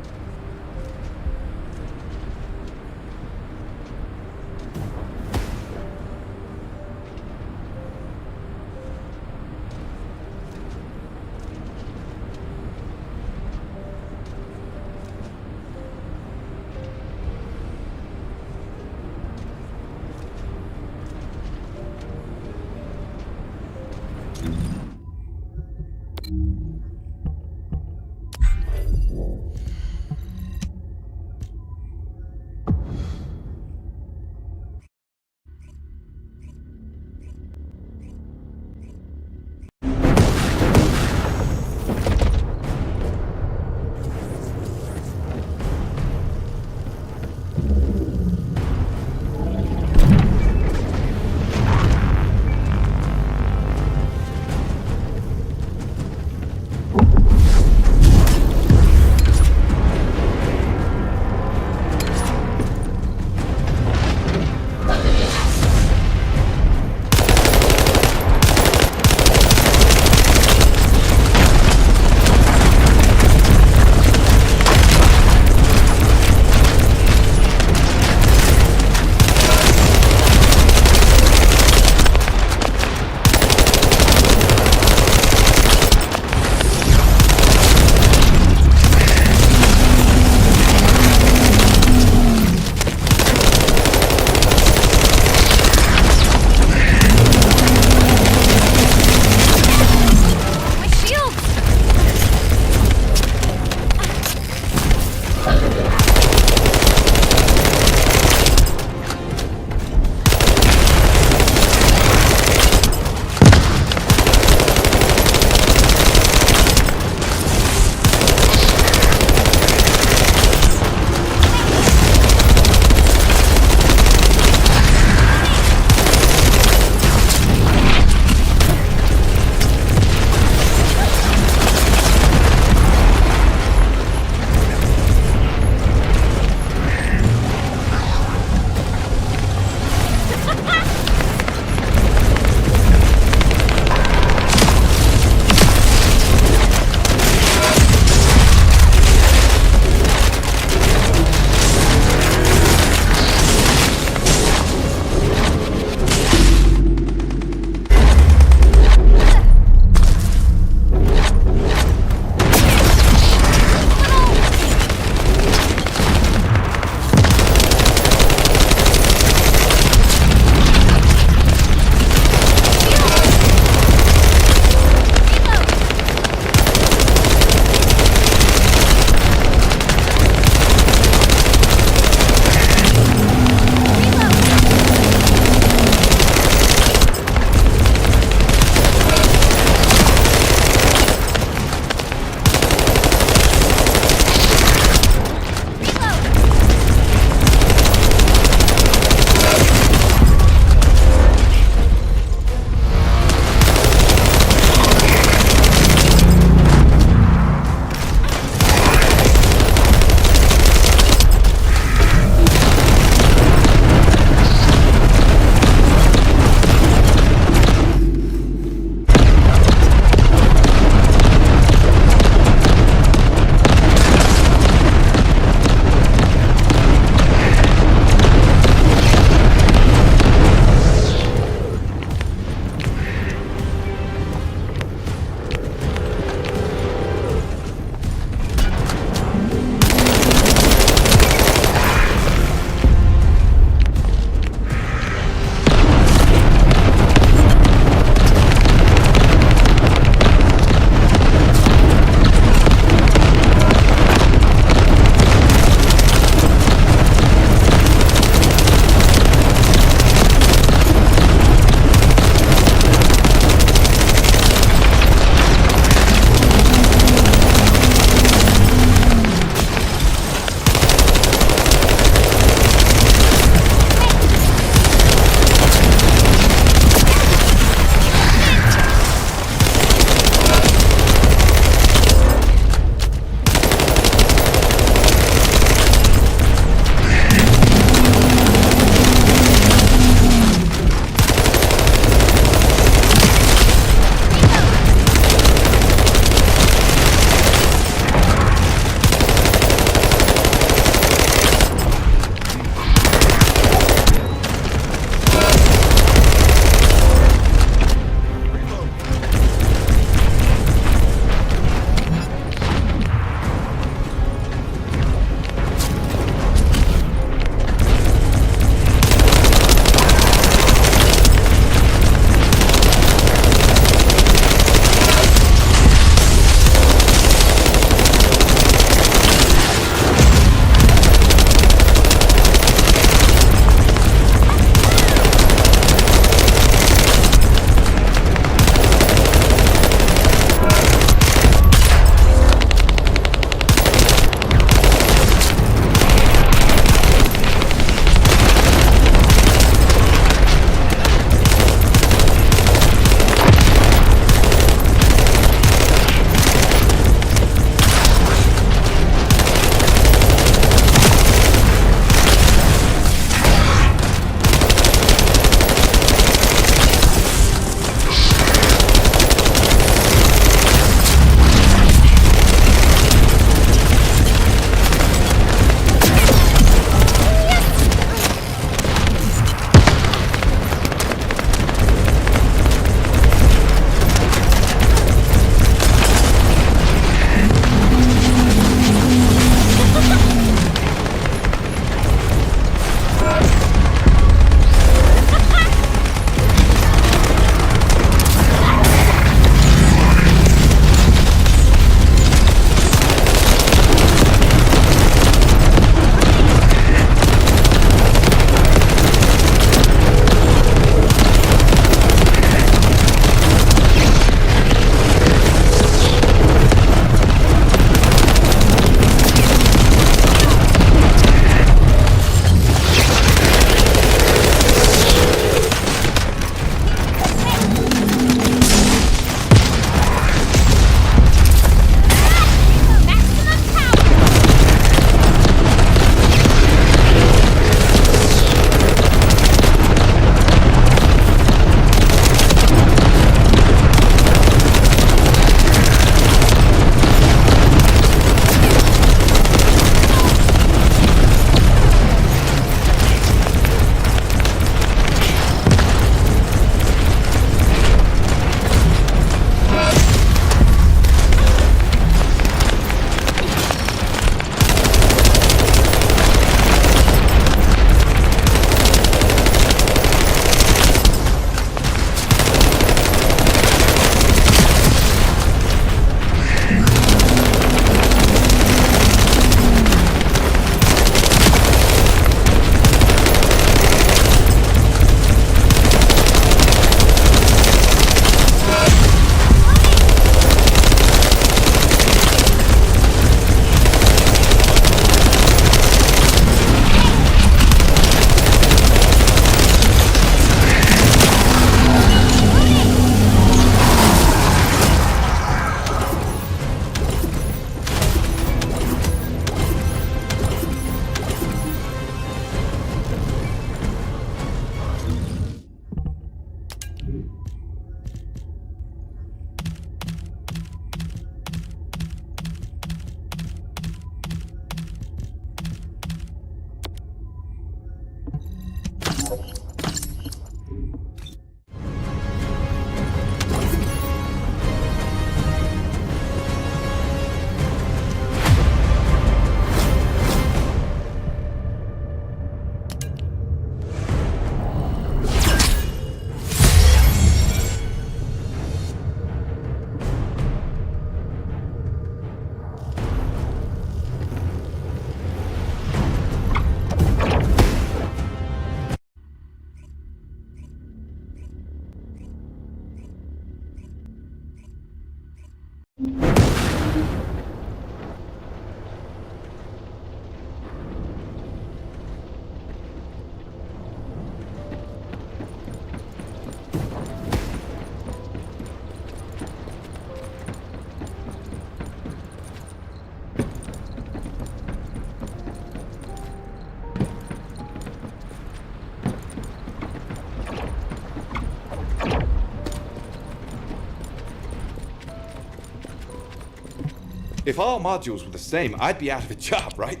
If all modules were the same, I'd be out of a job, right?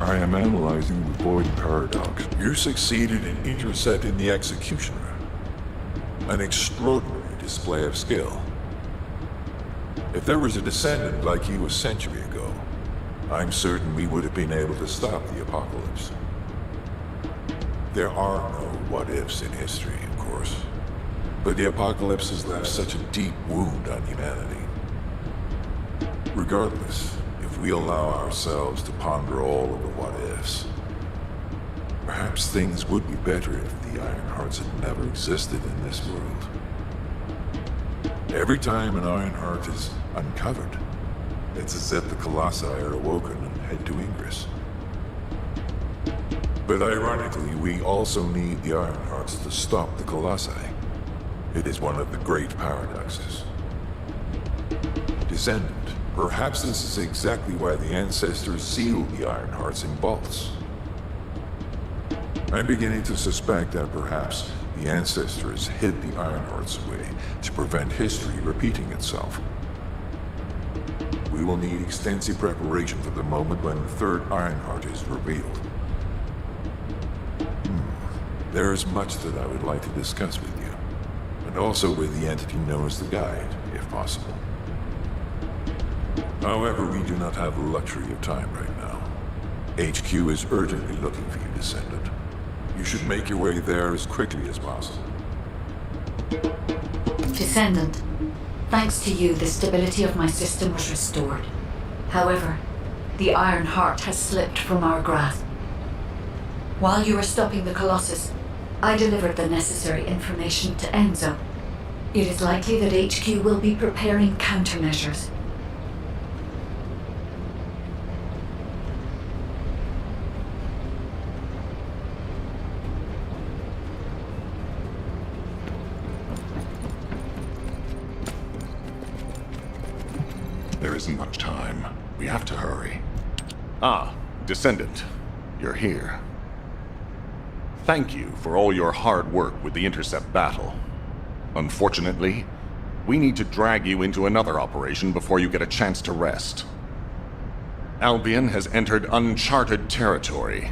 I am analyzing the void paradox. You succeeded in intercepting the executioner. An extraordinary display of skill. If there was a descendant like you a century ago, I'm certain we would have been able to stop the apocalypse. There are no what-ifs in history, of course. But the apocalypse has left such a deep wound on humanity. Regardless, if we allow ourselves to ponder all of the what-ifs, perhaps things would be better if the Ironhearts had never existed in this world. Every time an Ironheart is uncovered, it's as if the Colossi are awoken and head to Ingress. But ironically, we also need the Ironhearts to stop the Colossi. It is one of the great paradoxes. Descendant, perhaps this is exactly why the ancestors sealed the Ironhearts in vaults. I'm beginning to suspect that perhaps the ancestors hid the Ironhearts away to prevent history repeating itself. We will need extensive preparation for the moment when the third Ironheart is revealed. There is much that I would like to discuss with you, and also with the entity known as the Guide, if possible. However, we do not have the luxury of time right now. HQ is urgently looking for you, Descendant. You should make your way there as quickly as possible. Descendant, thanks to you, the stability of my system was restored. However, the Iron Heart has slipped from our grasp. While you were stopping the Colossus, I delivered the necessary information to Enzo. It is likely that HQ will be preparing countermeasures. There isn't much time. We have to hurry. Ah, Descendant. You're here. Thank you for all your hard work with the intercept battle. Unfortunately, we need to drag you into another operation before you get a chance to rest. Albion has entered uncharted territory.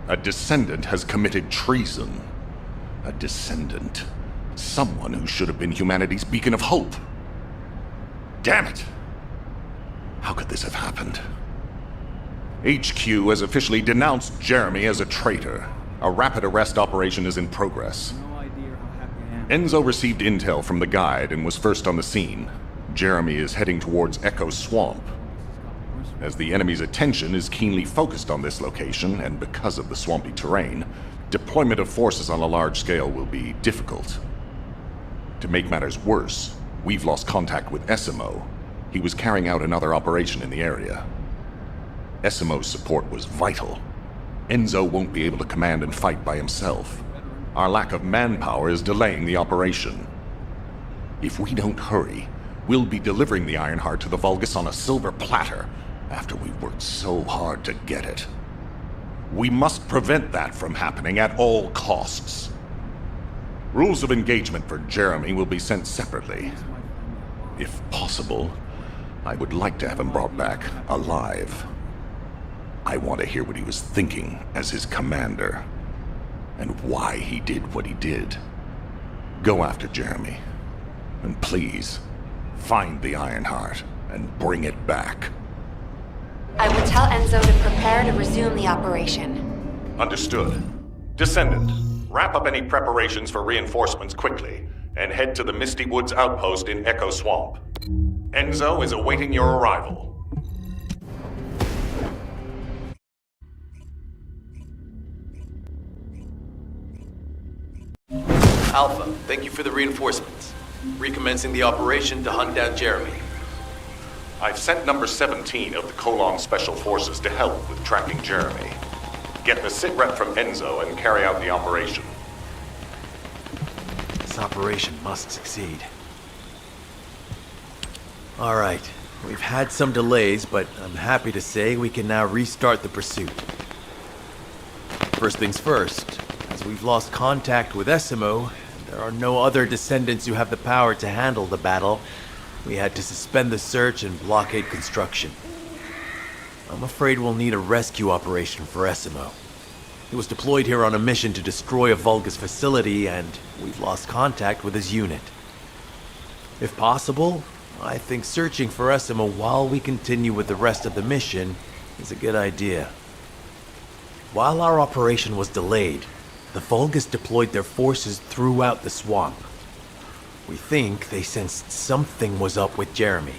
A Descendant has committed treason. A Descendant. Someone who should have been humanity's beacon of hope. Damn it! How could this have happened? HQ has officially denounced Jeremy as a traitor. A rapid arrest operation is in progress. Enzo received intel from the Guide and was first on the scene. Jeremy is heading towards Echo Swamp. As the enemy's attention is keenly focused on this location, and because of the swampy terrain, deployment of forces on a large scale will be difficult. To make matters worse, we've lost contact with Essimo. He was carrying out another operation in the area. Essimo's support was vital. Enzo won't be able to command and fight by himself. Our lack of manpower is delaying the operation. If we don't hurry, we'll be delivering the Ironheart to the Vulgus on a silver platter after we've worked so hard to get it. We must prevent that from happening at all costs. Rules of engagement for Jeremy will be sent separately. If possible, I would like to have him brought back alive. I want to hear what he was thinking as his commander, and why he did what he did. Go after Jeremy, and please, find the Ironheart and bring it back. I will tell Enzo to prepare to resume the operation. Understood. Descendant, wrap up any preparations for reinforcements quickly, and head to the Misty Woods outpost in Echo Swamp. Enzo is awaiting your arrival. Alpha, thank you for the reinforcements. Recommencing the operation to hunt down Jeremy. I've sent number 17 of the Kolong Special Forces to help with tracking Jeremy. Get the sitrep from Enzo and carry out the operation. This operation must succeed. All right, we've had some delays, but I'm happy to say we can now restart the pursuit. First things first, as we've lost contact with Essimo, there are no other Descendants who have the power to handle the battle. We had to suspend the search and blockade construction. I'm afraid we'll need a rescue operation for Esimo. He was deployed here on a mission to destroy a Vulgus facility, and we've lost contact with his unit. If possible, I think searching for Esimo while we continue with the rest of the mission is a good idea. While our operation was delayed, the Vulgus deployed their forces throughout the swamp. We think they sensed something was up with Jeremy.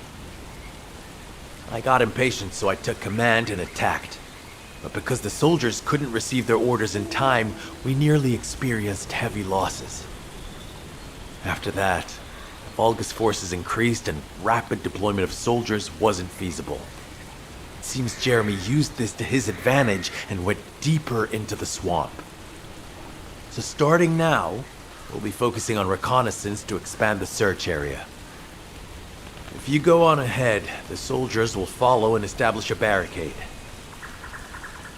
I got impatient, so I took command and attacked. But because the soldiers couldn't receive their orders in time, we nearly experienced heavy losses. After that, the Vulgus forces increased and rapid deployment of soldiers wasn't feasible. It seems Jeremy used this to his advantage and went deeper into the swamp. So starting now, we'll be focusing on reconnaissance to expand the search area. If you go on ahead, the soldiers will follow and establish a barricade.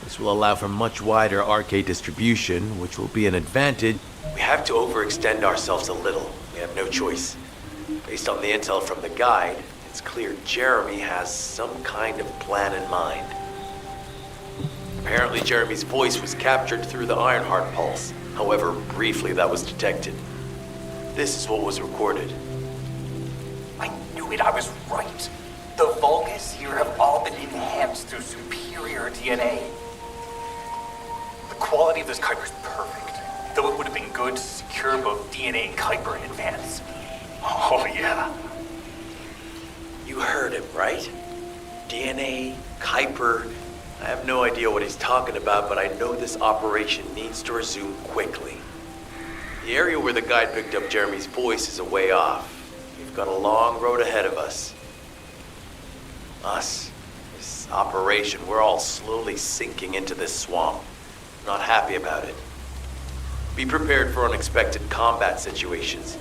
This will allow for much wider arcade distribution, which will be an advantage. We have to overextend ourselves a little. We have no choice. Based on the intel from the guide, it's clear Jeremy has some kind of plan in mind. Apparently Jeremy's voice was captured through the Ironheart pulse. However, briefly that was detected. This is what was recorded. I knew it, I was right. The Vulgus here have all been enhanced through superior DNA. The quality of this Kuiper's perfect, though it would have been good to secure both DNA and Kuiper in advance. Oh yeah. You heard him, right? DNA, Kuiper. I have no idea what he's talking about, but I know this operation needs to resume quickly. The area where the guide picked up Jeremy's voice is a way off. We've got a long road ahead of us. This operation, we're all slowly sinking into this swamp. Not happy about it. Be prepared for unexpected combat situations,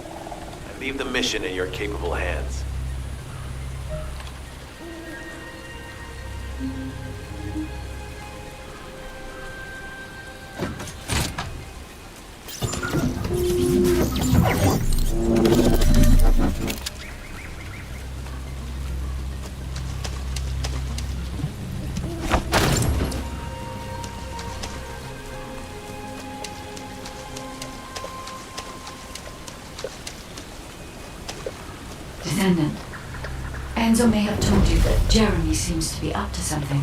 and leave the mission in your capable hands. Descendant, Enzo may have told you that Jeremy seems to be up to something.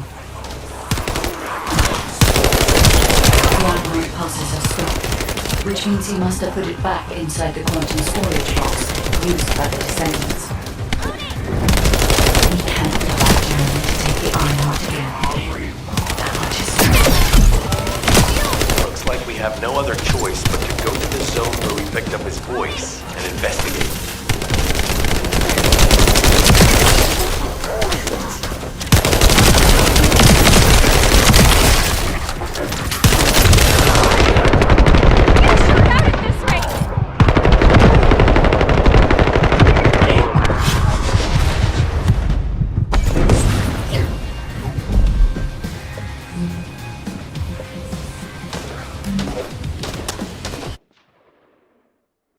The Ironheart pulses have stopped, which means he must have put it back inside the quantum storage box used by the Descendants. We can't allow Jeremy to take the Ironheart again. That much is Looks like we have no other choice but to go to the zone where we picked up his voice and investigate.